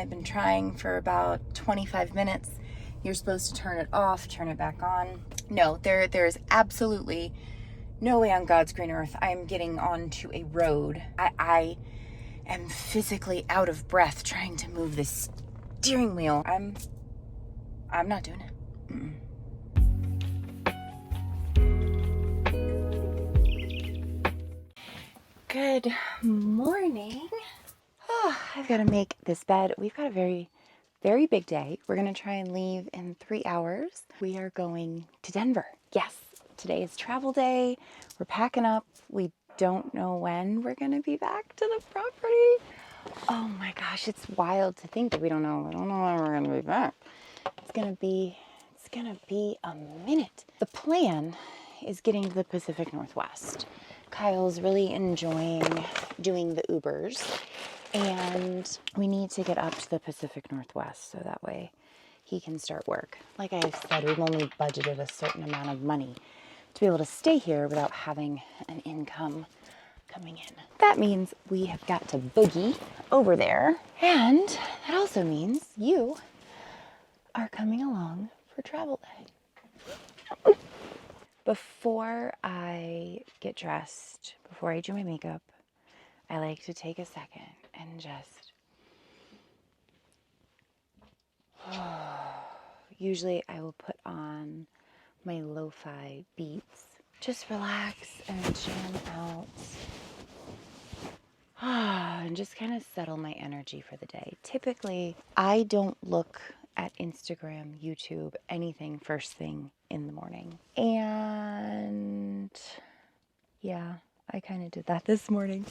I've been trying for about 25 minutes. You're supposed to turn it off, turn it back on. No, there is absolutely no way on God's green earth I am getting onto a road. I am physically out of breath trying to move this steering wheel. I'm not doing it. Mm-mm. Good morning. Oh, I've got to make this bed. We've got a very, very big day. We're going to try and leave in 3 hours. We are going to Denver. Yes, today is travel day. We're packing up. We don't know when we're going to be back to the property. Oh my gosh, it's wild to think that we don't know when we're going to be back. It's going to be a minute. The plan is getting to the Pacific Northwest. Kyle's really enjoying doing the Ubers, and we need to get up to the Pacific Northwest so that way he can start work. Like I've said, we've only budgeted a certain amount of money to be able to stay here without having an income coming in. That means we have got to boogie over there, and that also means you are coming along for travel day. Before I get dressed, before I do my makeup, I like to take a second and just... Usually I will put on my lo-fi beats. Just relax and jam out. And just kind of settle my energy for the day. Typically, I don't look at Instagram, YouTube, anything first thing in the morning. And yeah, I kind of did that this morning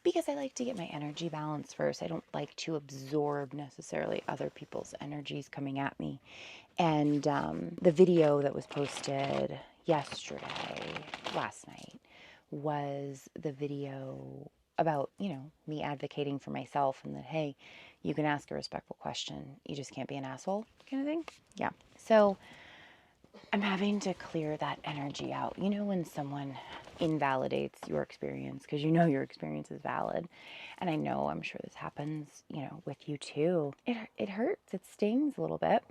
because I like to get my energy balance first. I don't like to absorb necessarily other people's energies coming at me. And the video that was posted last night, was the video about, me advocating for myself and that, hey, you can ask a respectful question. You just can't be an asshole kind of thing. Yeah. So I'm having to clear that energy out. When someone invalidates your experience because your experience is valid. And I'm sure this happens, with you too. It hurts. It stings a little bit.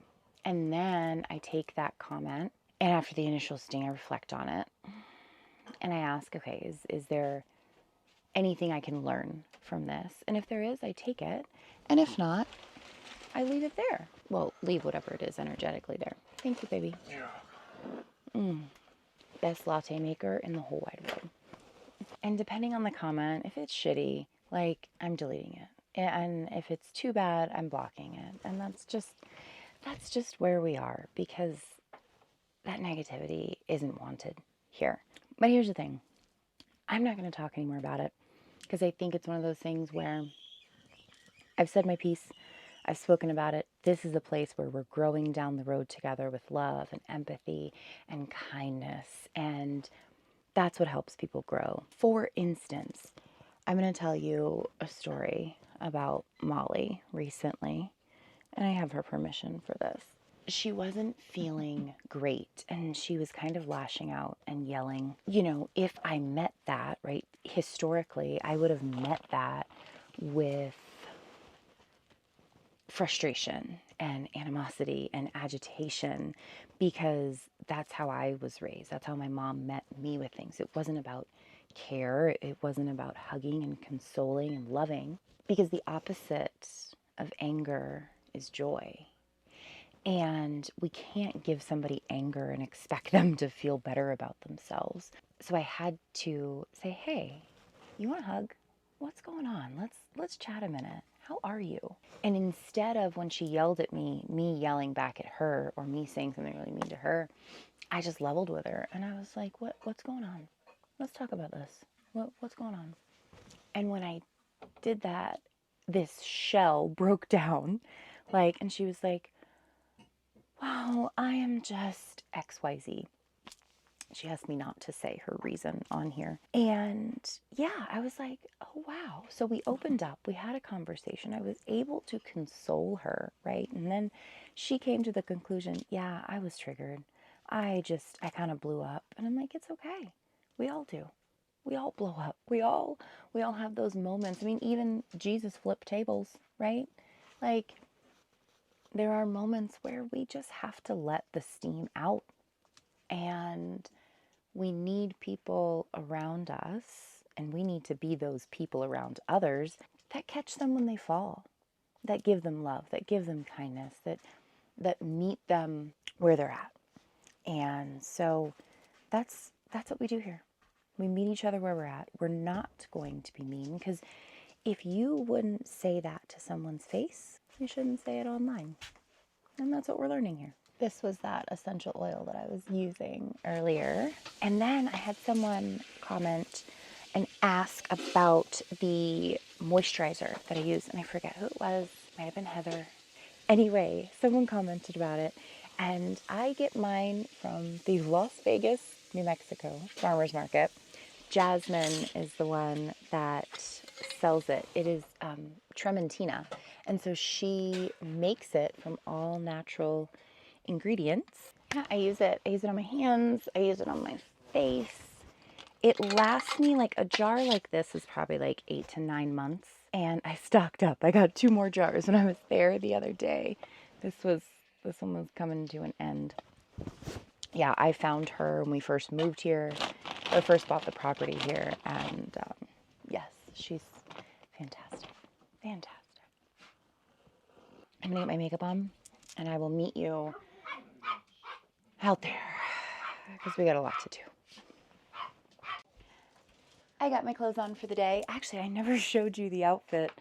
And then I take that comment, and after the initial sting, I reflect on it. And I ask, okay, is there anything I can learn from this? And if there is, I take it. And if not, I leave it there. Well, leave whatever it is energetically there. Thank you, baby. Best latte maker in the whole wide world. And depending on the comment, if it's shitty, I'm deleting it. And if it's too bad, I'm blocking it. And that's just where we are, because that negativity isn't wanted here. But here's the thing. I'm not going to talk anymore about it because I think it's one of those things where I've said my piece. I've spoken about it. This is a place where we're growing down the road together with love and empathy and kindness. And that's what helps people grow. For instance, I'm going to tell you a story about Molly recently. And I have her permission for this. She wasn't feeling great, and she was kind of lashing out and yelling. If I met that, right, historically, I would have met that with frustration and animosity and agitation, because that's how I was raised. That's how my mom met me with things. It wasn't about care. It wasn't about hugging and consoling and loving, because the opposite of anger is joy. And we can't give somebody anger and expect them to feel better about themselves. So I had to say, hey, you want a hug? What's going on? Let's chat a minute. How are you? And instead of, when she yelled at me yelling back at her, or me saying something really mean to her, I just leveled with her. And I was like, what's going on? Let's talk about this. What's going on? And when I did that, this shell broke down. And she was like, wow, I am just XYZ. She asked me not to say her reason on here. And yeah, I was like, oh, wow. So we opened up. We had a conversation. I was able to console her, right? And then she came to the conclusion, yeah, I was triggered. I kind of blew up. And I'm like, it's okay. We all do. We all blow up. We all have those moments. I mean, even Jesus flipped tables, right? there are moments where we just have to let the steam out, and we need people around us, and we need to be those people around others that catch them when they fall, that give them love, that give them kindness, that meet them where they're at. And so that's what we do here. We meet each other where we're at. We're not going to be mean, because if you wouldn't say that to someone's face, you shouldn't say it online. And that's what we're learning here. This was that essential oil that I was using earlier. And then I had someone comment and ask about the moisturizer that I use. And I forget who it was. Might have been Heather. Anyway, someone commented about it. And I get mine from the Las Vegas, New Mexico farmer's market. Jasmine is the one that sells it. It is Trementina. And so she makes it from all natural ingredients. Yeah, I use it. I use it on my hands. I use it on my face. It lasts me, like, a jar like this is probably like 8 to 9 months. And I stocked up. I got 2 more jars when I was there the other day. This one was coming to an end. Yeah, I found her when we first moved here, or first bought the property here, and yes, she's fantastic. Fantastic. I'm gonna get my makeup on, and I will meet you out there, because we got a lot to do. I got my clothes on for the day. Actually, I never showed you the outfit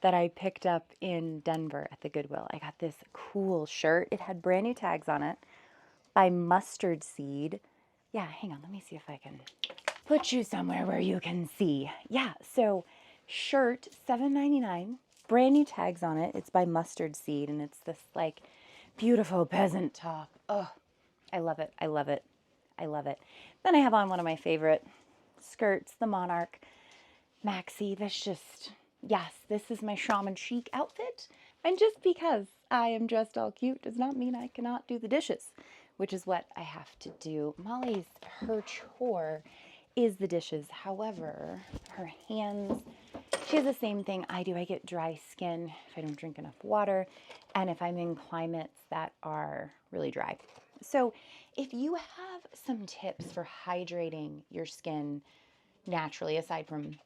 that I picked up in Denver at the Goodwill. I got this cool shirt. It had brand new tags on it by Mustard Seed. Yeah, hang on, let me see if I can put you somewhere where you can see. Yeah, so shirt, $7.99, brand new tags on it. It's by Mustard Seed, and it's this, like, beautiful peasant top. Oh, I love it. I love it. I love it. Then I have on one of my favorite skirts, the Monarch Maxi. That's just, yes, this is my shaman chic outfit. And just because I am dressed all cute does not mean I cannot do the dishes, which is what I have to do. Molly's, her chore is the dishes. However, her hands, she has the same thing I do. I get dry skin if I don't drink enough water, and if I'm in climates that are really dry. So if you have some tips for hydrating your skin naturally, aside from,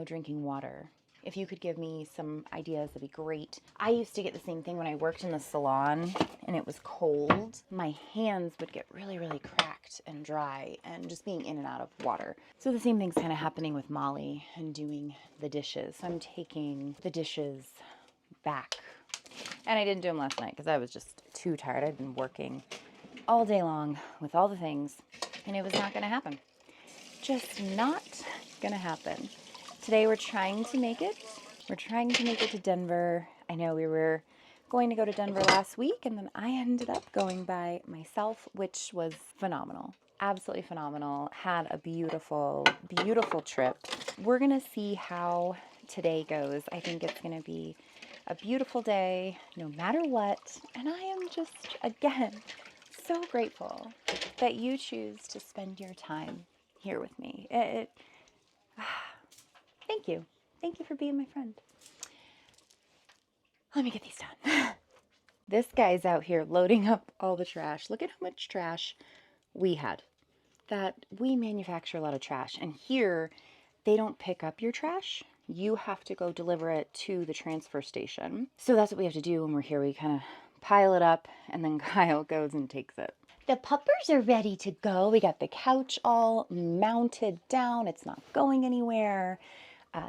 drinking water, if you could give me some ideas, that'd be great. I used to get the same thing when I worked in the salon and it was cold. My hands would get really, really cracked and dry, and just being in and out of water. So the same thing's kind of happening with Molly and doing the dishes. So I'm taking the dishes back. And I didn't do them last night because I was just too tired. I'd been working all day long with all the things, and it was not going to happen. Just not going to happen. Today we're trying to make it. We're trying to make it to Denver. I know we were going to go to Denver last week, and then I ended up going by myself, which was phenomenal. Absolutely phenomenal. Had a beautiful, beautiful trip. We're going to see how today goes. I think it's going to be a beautiful day, no matter what. And I am just, again, so grateful that you choose to spend your time here with me. Thank you. Thank you for being my friend. Let me get these done. This guy's out here loading up all the trash. Look at how much trash we had. That we manufacture a lot of trash. And here, they don't pick up your trash. You have to go deliver it to the transfer station. So that's what we have to do when we're here. We kind of pile it up, and then Kyle goes and takes it. The puppers are ready to go. We got the couch all mounted down. It's not going anywhere.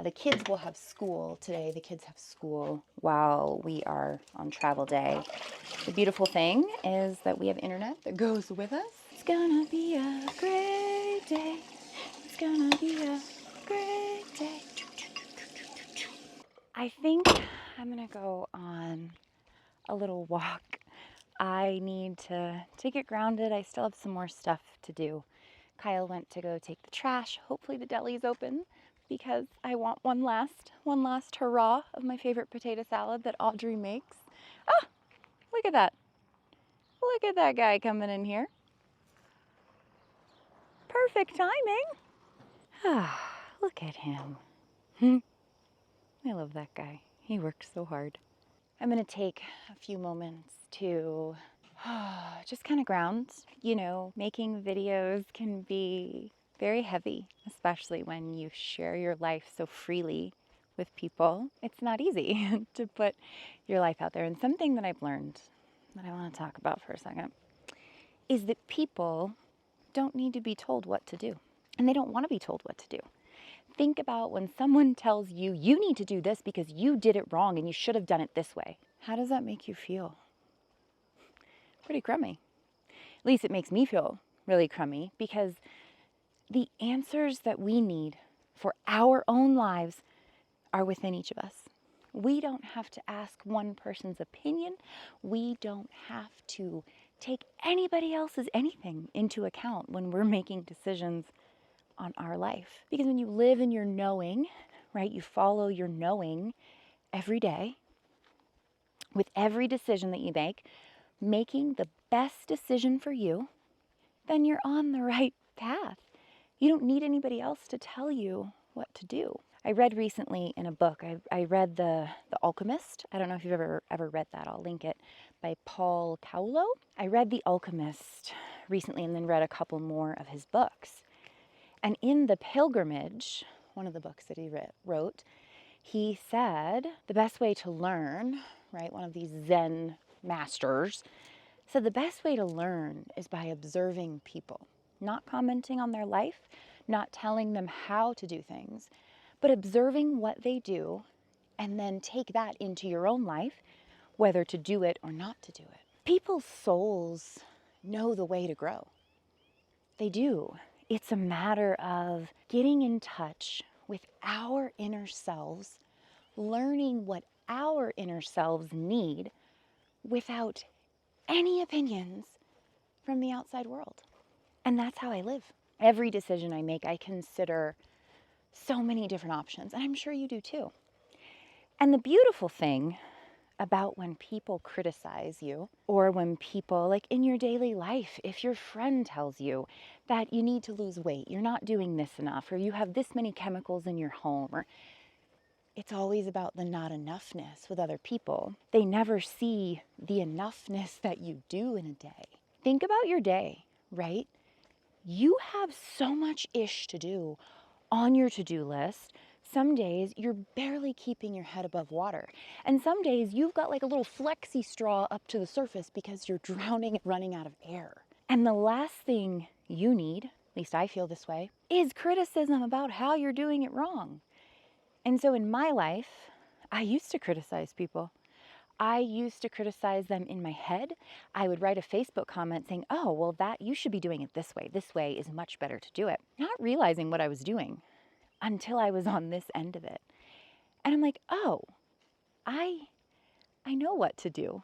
The kids will have school today. The kids have school while we are on travel day. The beautiful thing is that we have internet that goes with us. It's gonna be a great day. It's gonna be a great day. I think I'm gonna go on a little walk. I need to get grounded. I still have some more stuff to do. Kyle went to go take the trash. Hopefully the deli's open, because I want one last hurrah of my favorite potato salad that Audrey makes. Ah, look at that. Look at that guy coming in here. Perfect timing. Ah, look at him. I love that guy. He works so hard. I'm going to take a few moments to just kind of ground. Making videos can be very heavy, especially when you share your life so freely with people. It's not easy to put your life out there. And something that I've learned that I want to talk about for a second is that people don't need to be told what to do. And they don't want to be told what to do. Think about when someone tells you, you need to do this because you did it wrong and you should have done it this way. How does that make you feel? Pretty crummy. At least it makes me feel really crummy, because the answers that we need for our own lives are within each of us. We don't have to ask one person's opinion. We don't have to take anybody else's anything into account when we're making decisions on our life. Because when you live in your knowing, right, you follow your knowing every day, with every decision that you make, making the best decision for you, then you're on the right path. You don't need anybody else to tell you what to do. I read recently in a book, I read The Alchemist. I don't know if you've ever read that. I'll link it, by Paul Coelho. I read The Alchemist recently and then read a couple more of his books. And in The Pilgrimage, one of the books that he wrote, he said the best way to learn, right, one of these Zen masters, said the best way to learn is by observing people, not commenting on their life, not telling them how to do things, but observing what they do and then take that into your own life, whether to do it or not to do it. People's souls know the way to grow. They do. It's a matter of getting in touch with our inner selves, learning what our inner selves need without any opinions from the outside world. And that's how I live. Every decision I make, I consider so many different options, and I'm sure you do too. And the beautiful thing about when people criticize you, or when people, like in your daily life, if your friend tells you that you need to lose weight, you're not doing this enough, or you have this many chemicals in your home, or it's always about the not enoughness with other people. They never see the enoughness that you do in a day. Think about your day, right? You have so much ish to do on your to-do list. Some days you're barely keeping your head above water. And some days you've got like a little flexi straw up to the surface because you're drowning and running out of air. And the last thing you need, at least I feel this way, is criticism about how you're doing it wrong. And so in my life, I used to criticize people. I used to criticize them in my head. I would write a Facebook comment saying, oh, well, that you should be doing it this way. This way is much better to do it. Not realizing what I was doing until I was on this end of it. And I'm like, oh, I know what to do.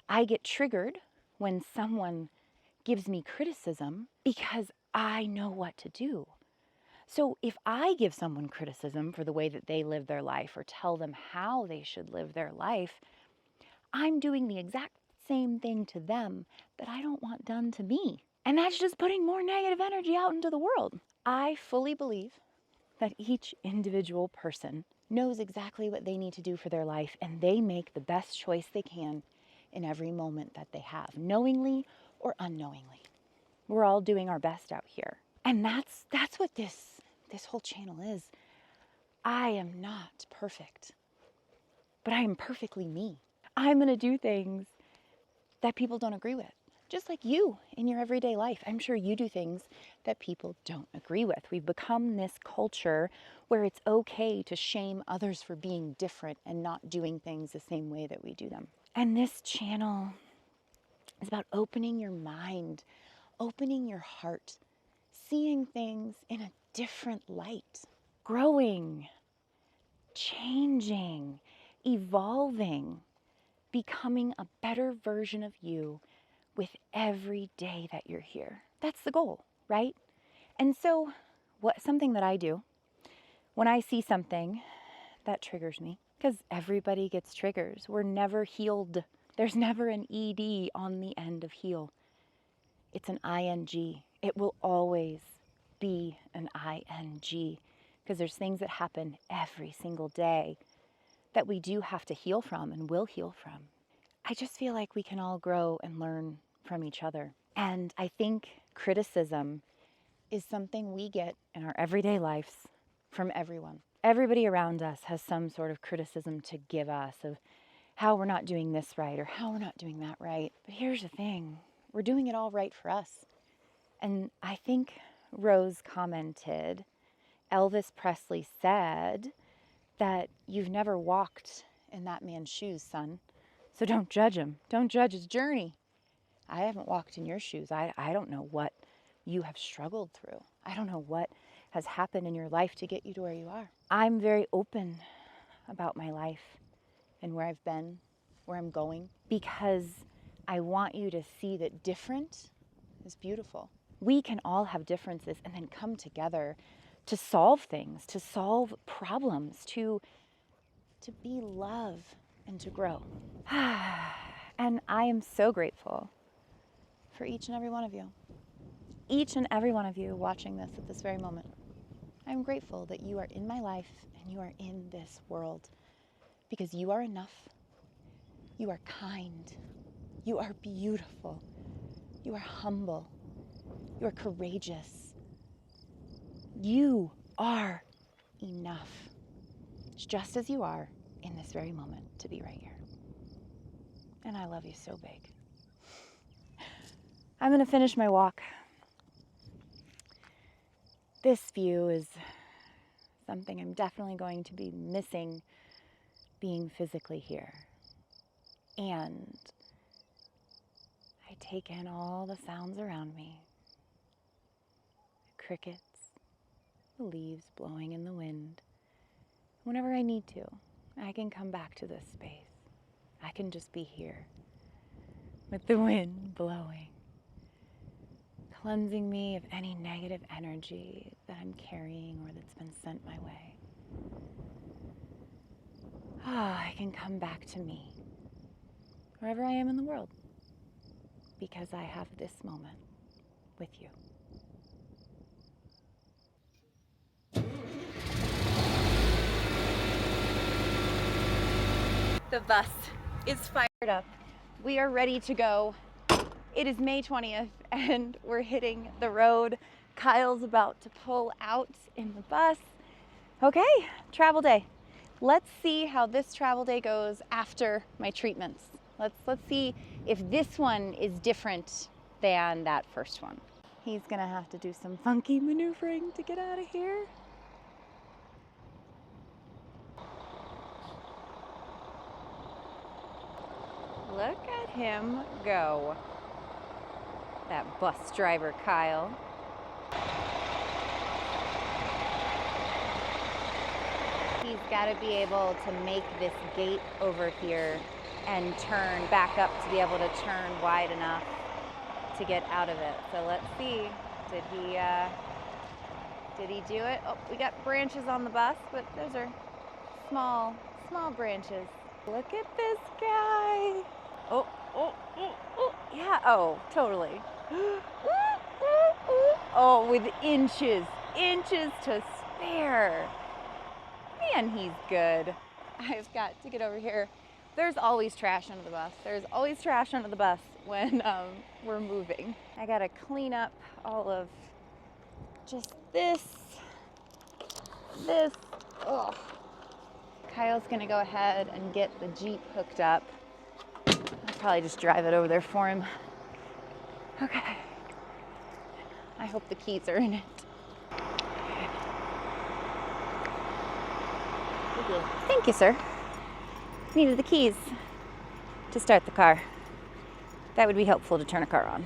I get triggered when someone gives me criticism because I know what to do. So if I give someone criticism for the way that they live their life, or tell them how they should live their life, I'm doing the exact same thing to them that I don't want done to me. And that's just putting more negative energy out into the world. I fully believe that each individual person knows exactly what they need to do for their life, and they make the best choice they can in every moment that they have, knowingly or unknowingly. We're all doing our best out here. And that's what this whole channel is. I am not perfect, but I am perfectly me. I'm going to do things that people don't agree with. Just like you in your everyday life. I'm sure you do things that people don't agree with. We've become this culture where it's okay to shame others for being different and not doing things the same way that we do them. And this channel is about opening your mind, opening your heart, seeing things in a different light, growing, changing, evolving, becoming a better version of you with every day that you're here. That's the goal, right? And so something that I do when I see something that triggers me, because everybody gets triggers. We're never healed. There's never an ED on the end of heal. It's an ING. It will always be an ING, because there's things that happen every single day that we do have to heal from and will heal from. I just feel like we can all grow and learn from each other. And I think criticism is something we get in our everyday lives from everyone. Everybody around us has some sort of criticism to give us of how we're not doing this right or how we're not doing that right. But here's the thing, we're doing it all right for us. And I think Rose commented, Elvis Presley said that you've never walked in that man's shoes, son. So don't judge him. Don't judge his journey. I haven't walked in your shoes. I don't know what you have struggled through. I don't know what has happened in your life to get you to where you are. I'm very open about my life and where I've been, where I'm going, because I want you to see that different is beautiful. We can all have differences and then come together to solve things, to solve problems, to be love and to grow. And I am so grateful for each and every one of you. Each and every one of you watching this at this very moment. I'm grateful that you are in my life and you are in this world because you are enough. You are kind. You are beautiful. You are humble. You are courageous. You are enough, just as you are in this very moment to be right here. And I love you so big. I'm going to finish my walk. This view is something I'm definitely going to be missing being physically here. And I take in all the sounds around me. The crickets, the leaves blowing in the wind. Whenever I need to, I can come back to this space. I can just be here with the wind blowing, cleansing me of any negative energy that I'm carrying or that's been sent my way. I can come back to me, wherever I am in the world, because I have this moment with you. The bus is fired up. We are ready to go. It is May 20th and we're hitting the road. Kyle's about to pull out in the bus. Okay, travel day. Let's see how this travel day goes after my treatments. Let's see if this one is different than that first one. He's gonna have to do some funky maneuvering to get out of here. Look at him go. That bus driver, Kyle. He's got to be able to make this gate over here and turn back up to be able to turn wide enough to get out of it. So let's see. Did he do it? Oh, we got branches on the bus, but those are small branches. Look at this guy. Oh, yeah, oh, totally. Oh, with inches to spare. Man, he's good. I've got to get over here. There's always trash under the bus. There's always trash under the bus when we're moving. I gotta clean up all of just this. Ugh. Kyle's gonna go ahead and get the Jeep hooked up. I'll probably just drive it over there for him. Okay. I hope the keys are in it. Thank you, sir. Needed the keys to start the car. That would be helpful to turn a car on.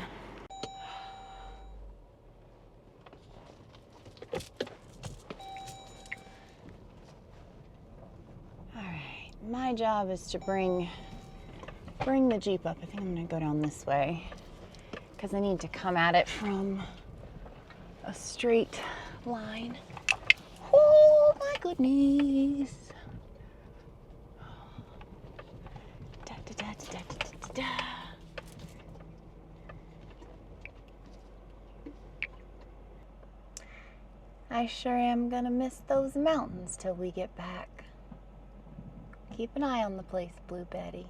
All right, my job is to bring the Jeep up. I think I'm gonna go down this way because I need to come at it from a straight line. Oh my goodness. Da, da, da, da, da, da, da. I sure am gonna miss those mountains till we get back. Keep an eye on the place, Blue Betty.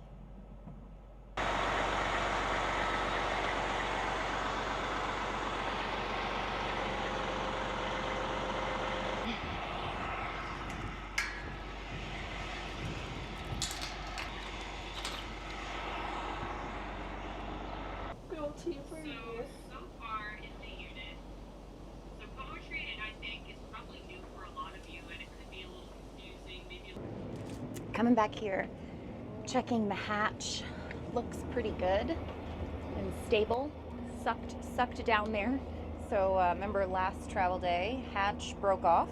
So far in the unit, so poetry, and I think is probably new for a lot of you, and it could be a little confusing, maybe. Coming back here, checking the hatch. Looks pretty good and stable. Sucked down there. So remember last travel day, hatch broke off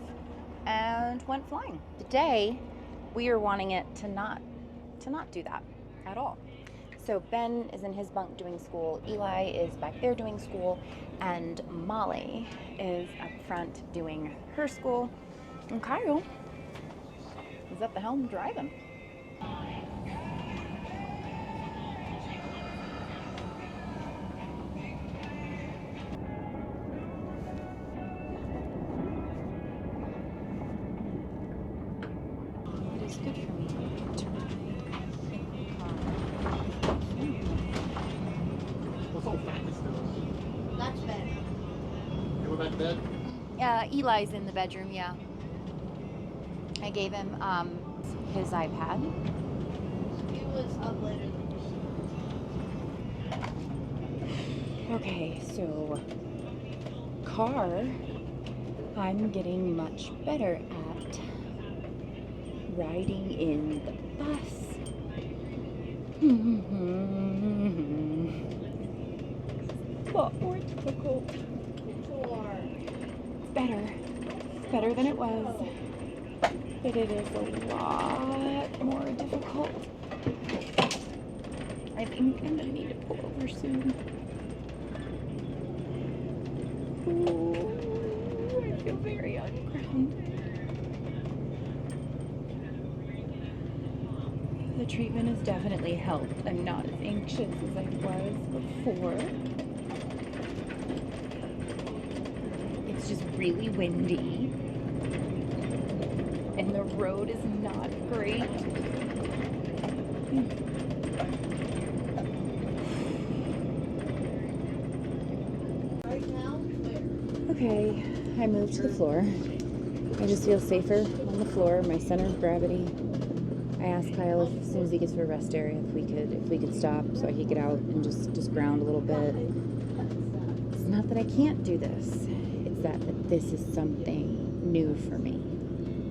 and went flying. Today, we are wanting it to not do that at all. So Ben is in his bunk doing school, Eli is back there doing school, and Molly is up front doing her school, and Kyle is at the helm driving. It is good for me to ride in the car. What's all fat still? That's better. You go back to bed? Eli's in the bedroom, yeah. I gave him his iPad. It was up later. Okay, so car, I'm getting much better at riding in the bus. A lot more difficult. It's better than it was, but it is a lot more difficult. I think I'm gonna need to pull over soon. Ooh, I feel very ungrounded. The treatment has definitely helped. I'm not as anxious as I was before. It's just really windy, and the road is not great. Right now, Okay, I moved to the floor. I just feel safer on the floor, my center of gravity. I asked Kyle if, as soon as he gets to a rest area if we could stop so I could get out and just ground a little bit. It's not that I can't do this. It's that this is something new for me.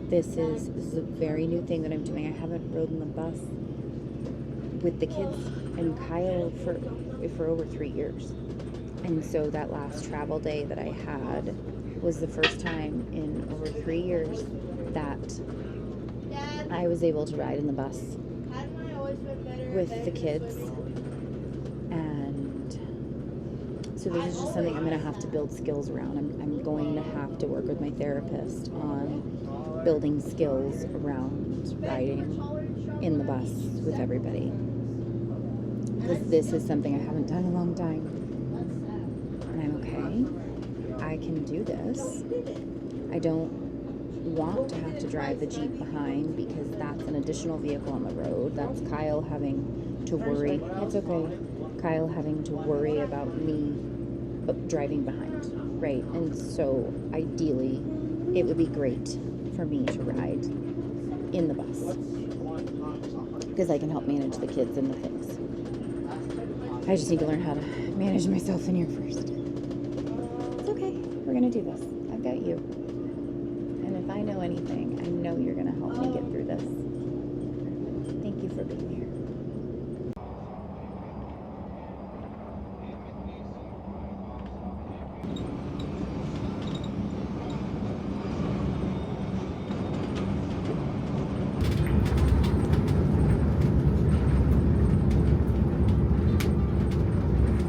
This is a very new thing that I'm doing. I haven't ridden the bus with the kids and Kyle for over 3 years. And so that last travel day that I had was the first time in over 3 years that Dad, I was able to ride in the bus hadn't I always been better at with the bed kids. swimming? And so this is just something I'm going to have to build skills around. I'm going to have to work with my therapist on building skills around riding in the bus with everybody. Because this is something I haven't done in a long time. And I'm okay. I can do this. I don't want to have to drive the Jeep behind because that's an additional vehicle on the road. That's Kyle having to worry. It's okay. Kyle having to worry about me driving behind, right? And so ideally, it would be great for me to ride in the bus because I can help manage the kids and the things. I just need to learn how to manage myself in here first. It's okay. We're gonna do this. I've got you. And if I know anything, I know you're gonna help me get through this. Thank you for being here.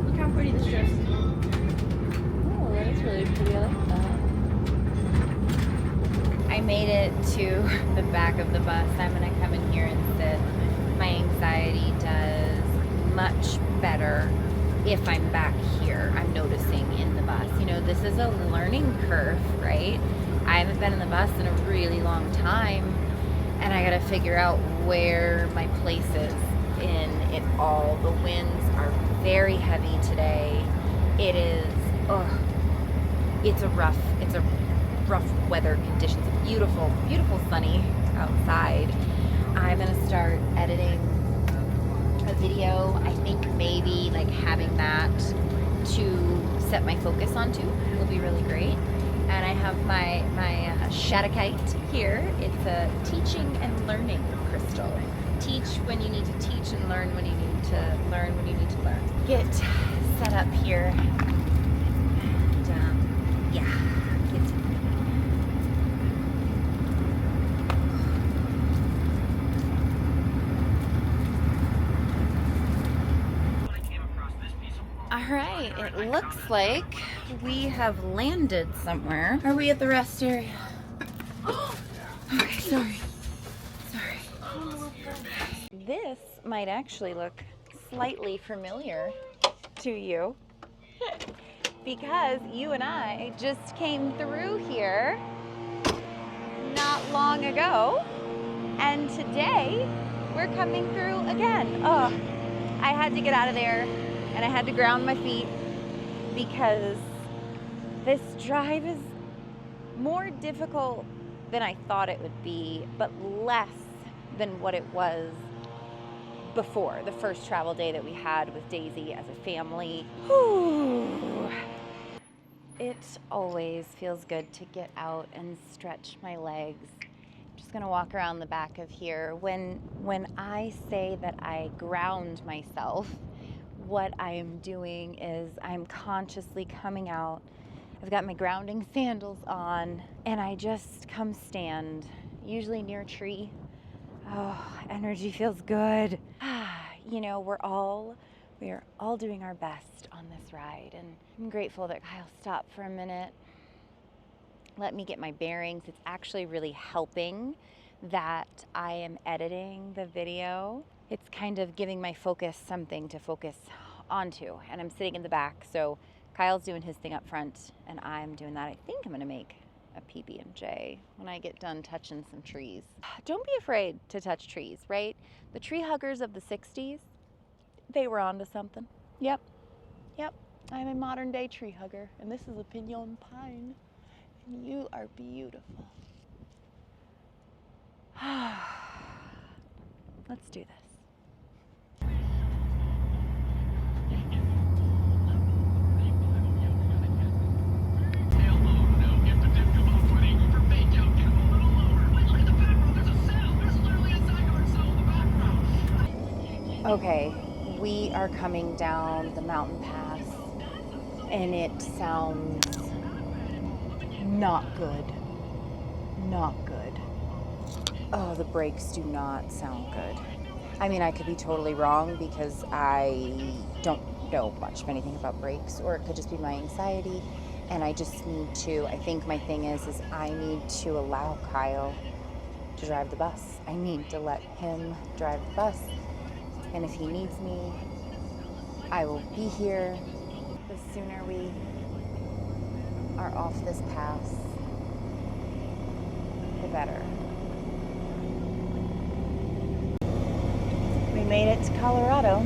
Look how pretty this dress is. Oh, that is really pretty. I like that. I made it to the back of the bus. I'm gonna come in here and sit. My anxiety does much better if I'm back here. I'm noticing in the bus. You know, this is a learning curve, right? I haven't been in the bus in a really long time, and I gotta figure out where my place is in it all. The winds are very heavy today. It is, it's a rough weather conditions. Beautiful, beautiful sunny outside. I'm gonna start editing a video. I think maybe like having that to set my focus onto will be really great. And I have my Shadakite here. It's a teaching and learning crystal. Teach when you need to teach and learn when you need to learn when you need to learn. Get set up here. And yeah, all right, it looks like we have landed somewhere. Are we at the rest area? Okay, sorry. This might actually look slightly familiar to you because you and I just came through here not long ago, and today we're coming through again. Oh, I had to get out of there and I had to ground my feet because this drive is more difficult than I thought it would be, but less than what it was before the first travel day that we had with Daisy as a family. Whew. It always feels good to get out and stretch my legs. I'm just gonna walk around the back of here. When I say that I ground myself, what I am doing is I'm consciously coming out. I've got my grounding sandals on and I just come stand, usually near a tree. Oh, energy feels good. You know, we are all doing our best on this ride, and I'm grateful that Kyle stopped for a minute, let me get my bearings. It's actually really helping that I am editing the video. It's kind of giving my focus something to focus onto, and I'm sitting in the back, so Kyle's doing his thing up front and I'm doing that. I think I'm gonna make a PB&J when I get done touching some trees. Don't be afraid to touch trees, right? The tree huggers of the 60s, they were onto something. Yep, I'm a modern day tree hugger, and this is a pinon pine, and you are beautiful. Let's do this. Okay, we are coming down the mountain pass, and it sounds not good. Not good. Oh, the brakes do not sound good. I mean, I could be totally wrong because I don't know much of anything about brakes, or it could just be my anxiety, and I just need to, I think my thing is I need to allow Kyle to drive the bus. I need to let him drive the bus. And if he needs me, I will be here. The sooner we are off this pass, the better. We made it to Colorado.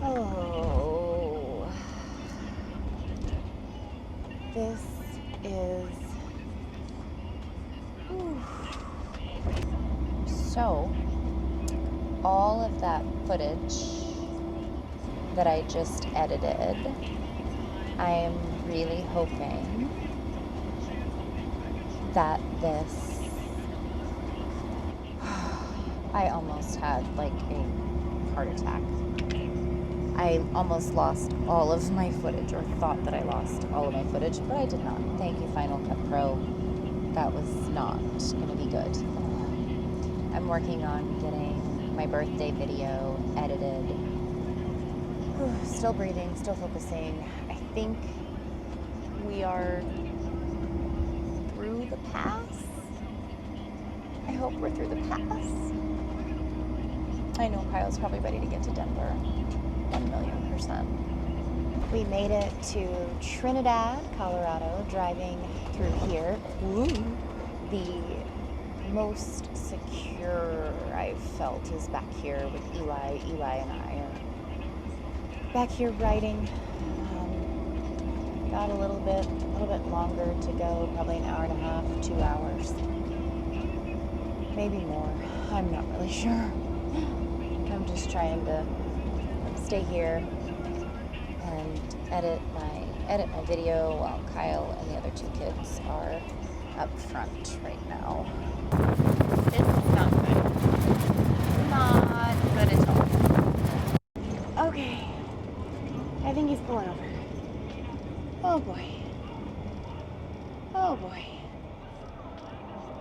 Oh, this is, whew. So all of that footage that I just edited, I am really hoping that this, I almost had like a heart attack. I almost lost all of my footage, or thought that I lost all of my footage, but I did not. Thank you, Final Cut Pro. That was not going to be good. I'm working on getting my birthday video edited Still breathing, still focusing. I think we are through the pass. I hope we're through the pass. I know Kyle's probably ready to get to Denver. 1,000,000%. We made it to Trinidad, Colorado, driving through here. Ooh. The most secure I've felt is back here with Eli. Eli and I are back here riding. Got a little bit longer to go, probably an hour and a half, 2 hours. Maybe more. I'm not really sure. I'm just trying to stay here and edit my video while Kyle and the other 2 kids are up front right now. It's not good. Not good at all. Okay. I think he's pulling over. Oh boy. Oh boy.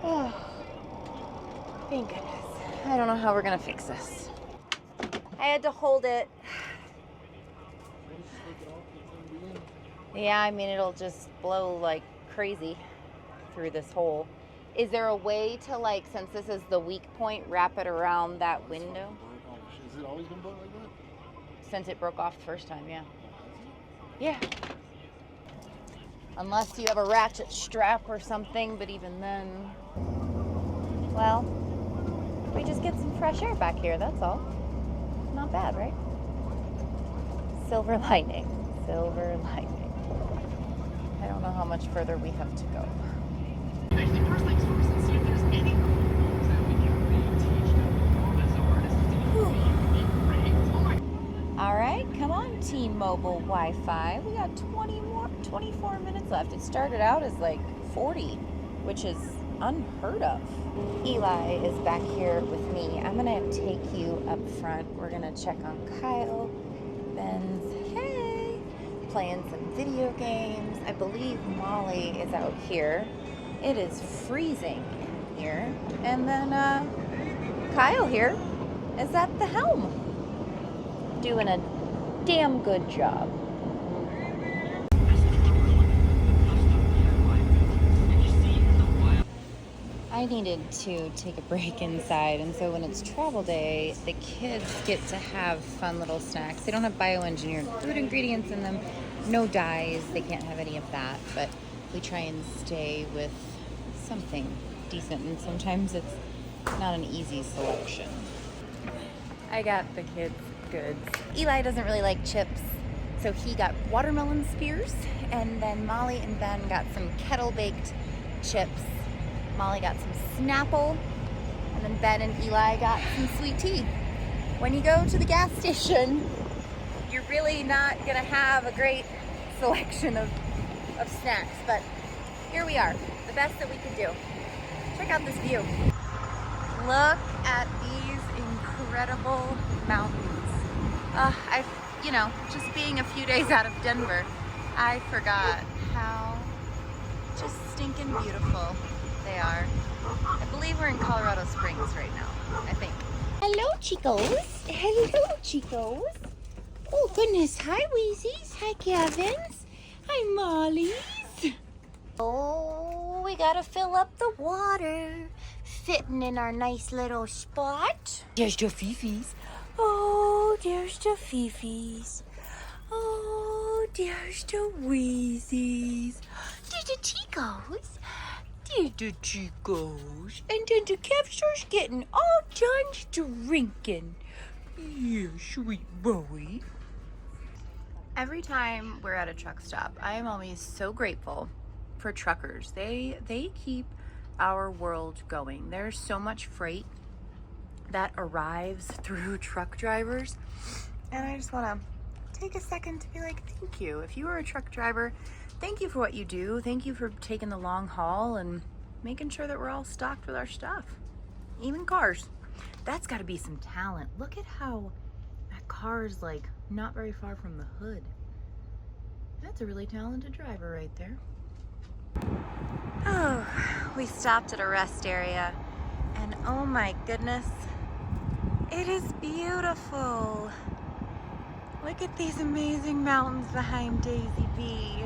Oh. Thank goodness. I don't know how we're gonna fix this. I had to hold it. Yeah, I mean, it'll just blow like crazy through this hole. Is there a way to, like, since this is the weak point, wrap it around that window? Has it always been broke like that? Since it broke off the first time, yeah. Yeah. Unless you have a ratchet strap or something, but even then, well, we just get some fresh air back here, that's all. Not bad, right? Silver lining. Silver lining. I don't know how much further we have to go. Actually, first things first, let's see if there's any rules that we can teach them as artists. All right, come on, T-Mobile Wi-Fi. We got 24 minutes left. It started out as like 40, which is unheard of. Eli is back here with me. I'm gonna take you up front. We're gonna check on Kyle. Ben's, hey, playing some video games. I believe Molly is out here. It is freezing in here. And then Kyle here is at the helm, doing a damn good job. I needed to take a break inside, and so when it's travel day, the kids get to have fun little snacks. They don't have bioengineered food ingredients in them, no dyes, they can't have any of that, but we try and stay with something decent, and sometimes it's not an easy selection. I got the kids goods. Eli doesn't really like chips, so he got watermelon spears, and then Molly and Ben got some kettle-baked chips. Molly got some Snapple, and then Ben and Eli got some sweet tea. When you go to the gas station, you're really not gonna have a great selection of snacks, but here we are, the best that we could do. Check out this view. Look at these incredible mountains. Just being a few days out of Denver, I forgot how just stinking beautiful they are. I believe we're in Colorado Springs right now, I think. Hello, chicos. Hello, chicos. Oh, goodness. Hi, Wheezies. Hi, Kevins. Hi, Mollies. Oh, we gotta fill up the water. Fitting in our nice little spot. There's the Fifis. Oh, there's the Fifis. Oh, there's the Wheezies. There's the Chicos. There's the Chicos. And then the Kevsters getting all done drinking. Yeah, sweet boy. Every time we're at a truck stop, I am always so grateful for truckers. They keep our world going. There's so much freight that arrives through truck drivers, and I just want to take a second to be like, thank you. If you are a truck driver, thank you for what you do. Thank you for taking the long haul and making sure that we're all stocked with our stuff. Even cars. That's got to be some talent. Look at how that car is like not very far from the hood. That's a really talented driver right there. Oh, we stopped at a rest area, and oh my goodness, it is beautiful. Look at these amazing mountains behind Daisy B.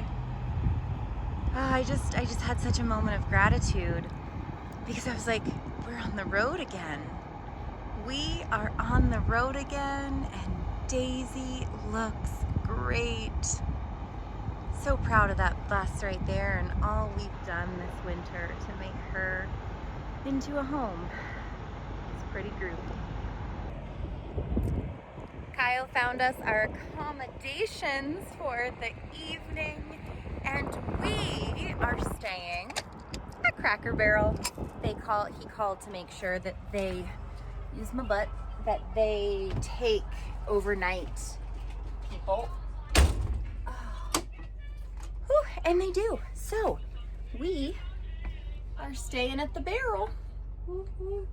I just had such a moment of gratitude because I was like, we're on the road again. We are on the road again, and Daisy looks great. So proud of that bus right there and all we've done this winter to make her into a home. It's pretty groovy. Kyle found us our accommodations for the evening, and we are staying at Cracker Barrel. He called to make sure that they use my butt, that they take overnight people. Whew, and they do. So we are staying at the Barrel. Woo-hoo.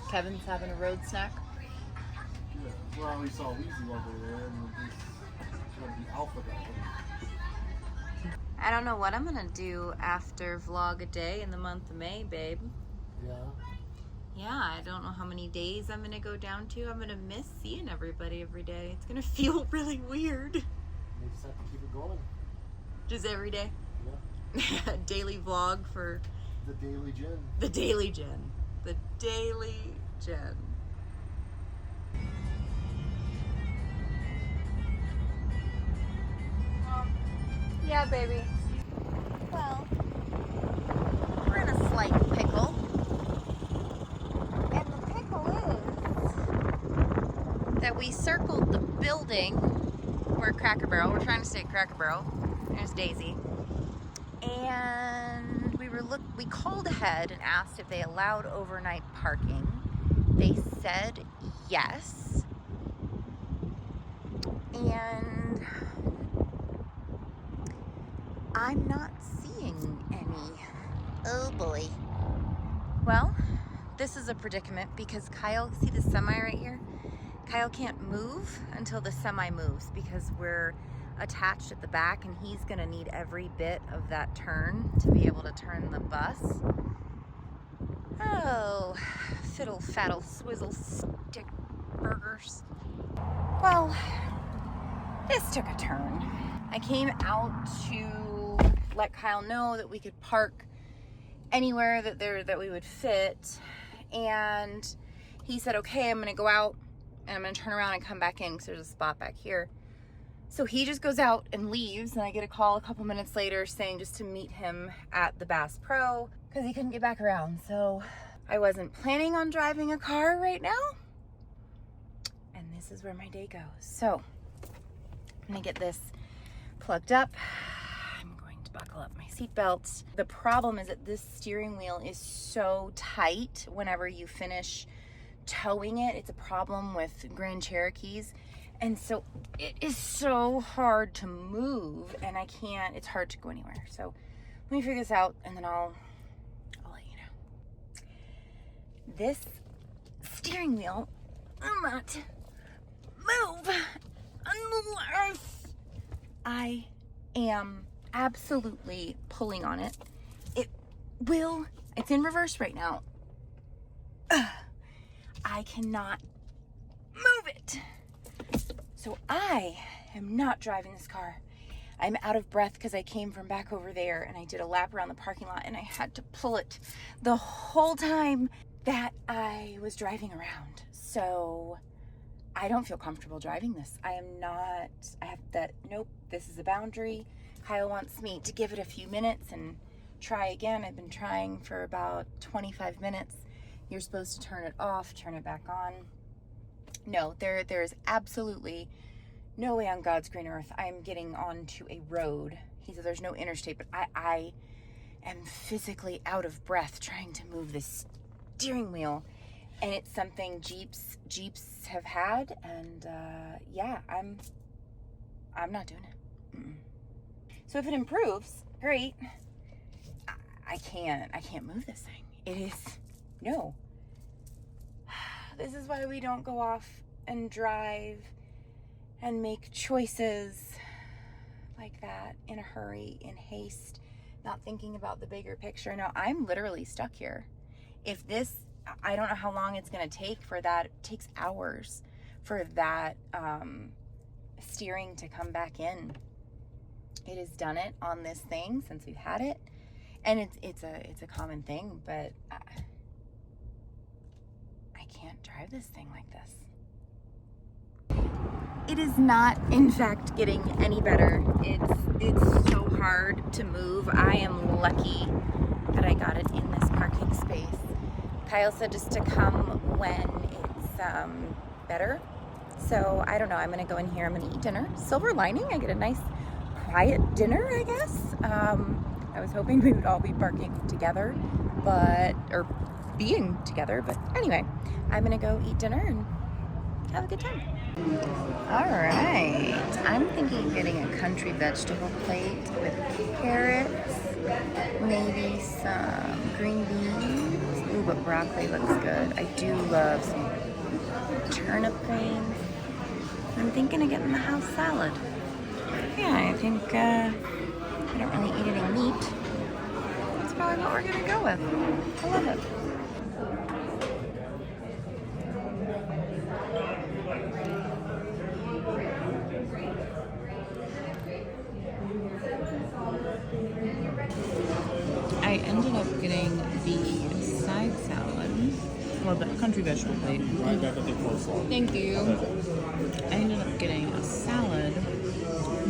Kevin's having a road snack. Yeah, well, we saw Weezy over there, and it's gonna be alpha guy. I don't know what I'm gonna do after vlog a day in the month of May, babe. Yeah. Yeah, I don't know how many days I'm gonna go down to. I'm gonna miss seeing everybody every day. It's gonna feel really weird. You just have to keep it going. Just every day. Yeah. Daily vlog for The Daily Jen. the Daily Jen. The Daily Jen. Yeah, baby. Well, we're in a slight pickle. And the pickle is that we circled the building. We're at Cracker Barrel. We're trying to stay at Cracker Barrel. There's Daisy. And we called ahead and asked if they allowed overnight parking. They said yes. And I'm not seeing any. Oh boy. Well, this is a predicament because Kyle, see the semi right here? Kyle can't move until the semi moves because we're attached at the back, and he's gonna need every bit of that turn to be able to turn the bus. Oh, fiddle faddle swizzle stick burgers. Well, this took a turn. I came out to let Kyle know that we could park anywhere that we would fit, and he said, okay, I'm gonna go out and I'm gonna turn around and come back in because there's a spot back here. So he just goes out and leaves, and I get a call a couple minutes later saying just to meet him at the Bass Pro because he couldn't get back around. So I wasn't planning on driving a car right now, and this is where my day goes. So I'm gonna get this plugged up. I'm going to buckle up my seatbelt. The problem is that this steering wheel is so tight whenever you finish towing it. It's a problem with Grand Cherokees. And so it is so hard to move, and it's hard to go anywhere. So let me figure this out, and then I'll let you know. This steering wheel will not move unless I am absolutely pulling on it. It's in reverse right now. I cannot move it. So I am not driving this car. I'm out of breath because I came from back over there and I did a lap around the parking lot, and I had to pull it the whole time that I was driving around. So I don't feel comfortable driving this. Nope, this is a boundary. Kyle wants me to give it a few minutes and try again. I've been trying for about 25 minutes. You're supposed to turn it off, turn it back on. No, there is absolutely no way on God's green earth I'm getting onto a road. He said there's no interstate, but I am physically out of breath trying to move this steering wheel, and it's something Jeeps have had, and yeah, I'm not doing it. Mm-mm. So if it improves, great. I can't move this thing. No. This is why we don't go off and drive and make choices like that in a hurry, in haste, not thinking about the bigger picture. No, I'm literally stuck here. If this I don't know how long it's going to take for that. It takes hours for that steering to come back in. It has done it on this thing since we've had it, and it's a common thing, but I can't drive this thing like this. It is not, in fact, getting any better. It's so hard to move. I am lucky that I got it in this parking space. Kyle said just to come when it's better. So I don't know. I'm gonna go in here. I'm gonna eat dinner. Silver lining. I get a nice, quiet dinner, I guess. I was hoping we would all be parking together, or being together. But anyway, I'm gonna go eat dinner and have a good time. All right, I'm thinking of getting a country vegetable plate with carrots, maybe some green beans. Ooh, but broccoli looks good. I do love some turnip greens. I'm thinking of getting the house salad. Yeah, I think I don't really eat any meat. That's probably what we're gonna go with. I love it. I ended up getting the side salad, or the country vegetable plate. Right back at the coleslaw. Thank you. I ended up getting a salad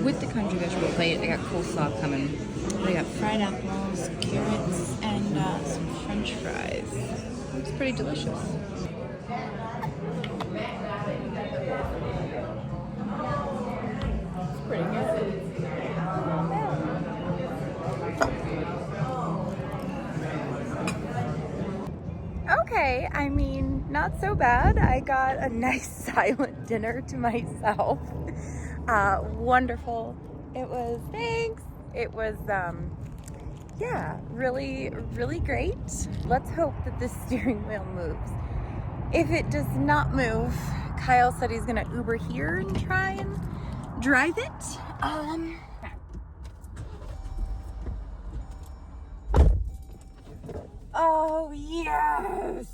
with the country vegetable plate. They got coleslaw coming. They got fried apples, carrots, and some French fries. It's pretty delicious. It's pretty good. Okay, I mean, not so bad. I got a nice silent dinner to myself. Wonderful. It was, thanks. It was, yeah, really, really great. Let's hope that this steering wheel moves. If it does not move, Kyle said he's gonna Uber here and try and drive it. Oh, yes.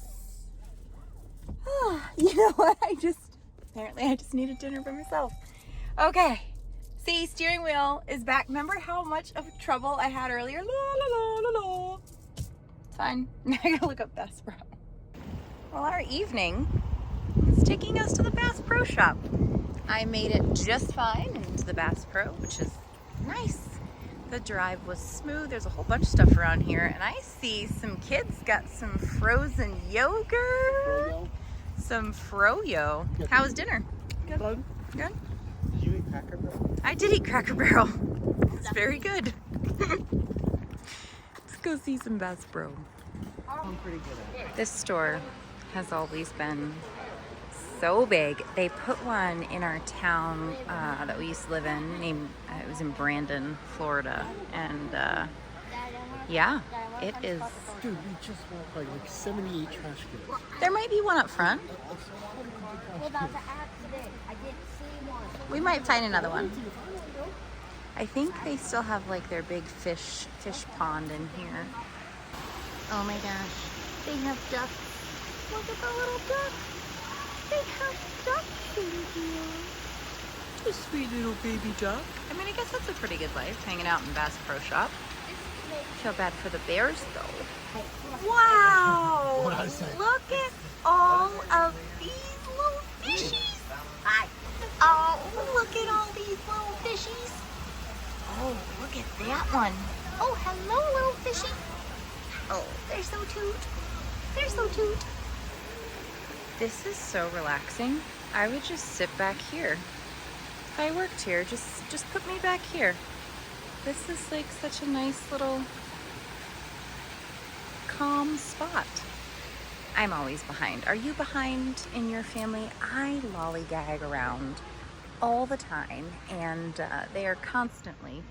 You know what? Apparently I just needed dinner by myself. Okay. See, steering wheel is back. Remember how much of trouble I had earlier? La, la, la, la, la. It's fine. Now I gotta look up Bass Pro. Well, our evening is taking us to the Bass Pro Shop. I made it just fine into the Bass Pro, which is nice. The drive was smooth. There's a whole bunch of stuff around here, and I see some kids got some frozen yogurt. Froyo. Some froyo. How was dinner? Good. Good? Did you eat Cracker Barrel? I did eat Cracker Barrel. It's very good. Let's go see some Bass Pro. I'm pretty good at it. This store has always been so big. They put one in our town that we used to live in. It was in Brandon, Florida, and yeah, it is. Dude, we just walked like 78 trash cans. There might be one up front. What about the accident? I didn't see one. We might find another one. I think they still have like their big fish pond in here. Oh my gosh, they have ducks. Look at the little duck. They have ducks in here. A sweet little baby duck. I mean, I guess that's a pretty good life, hanging out in Bass Pro Shop. Feel bad for the bears though. Wow! Look at all of these little fishies. Hi. Oh, look at all these little fishies. Oh, look at that one. Oh, hello, little fishy. Oh, they're so cute. They're so cute. This is so relaxing. I would just sit back here. If I worked here, just put me back here. This is like such a nice little calm spot. I'm always behind. Are you behind in your family? I lollygag around all the time, and they are constantly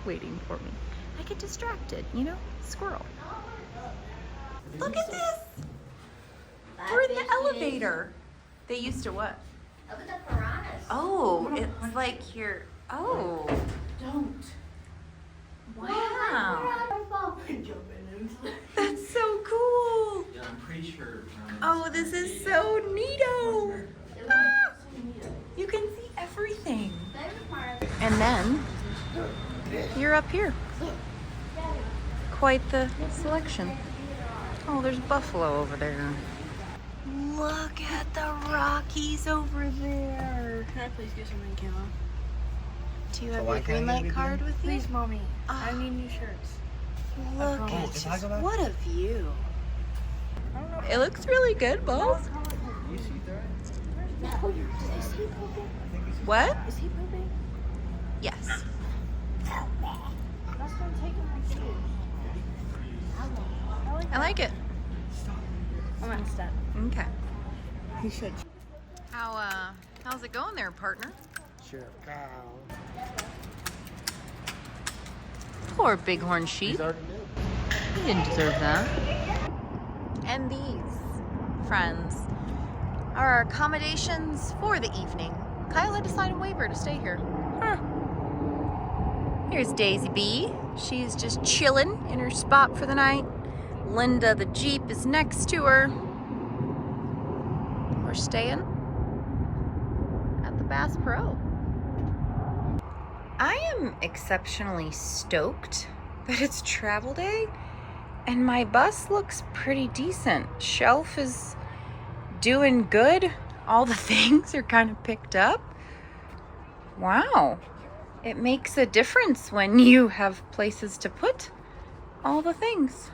waiting for me. I get distracted, you know? Squirrel. Look at this! We're in the elevator. They used to what? Look at the piranhas. Oh, it's like you're, oh. Don't. Wow. Jumping into That's so cool. Yeah, I'm pretty sure. Oh, this is so neato. Ah, you can see everything. And then you're up here. Quite the selection. Oh, there's buffalo over there. Look at the Rockies over there. Can I please get something, Kayla? Do you have your green light card with you? Please, mommy. I need new shirts. Look Oh, at if I this. go back- What a view. It looks really good, both. You see that? Is he pooping? What? Is he pooping? Yes. That's gonna take him my shoes. I like it. I'm gonna stop. Okay. He should. How's it going there, partner? Sure, cow. Poor bighorn sheep. He's already dead. He didn't deserve that. And these, friends, are our accommodations for the evening. Kyle had to sign a waiver to stay here. Huh. Here's Daisy B. She's just chilling in her spot for the night. Linda the Jeep is next to her. We're staying at the Bass Pro. I am exceptionally stoked that it's travel day and my bus looks pretty decent. Shelf is doing good. All the things are kind of picked up. Wow. It makes a difference when you have places to put all the things.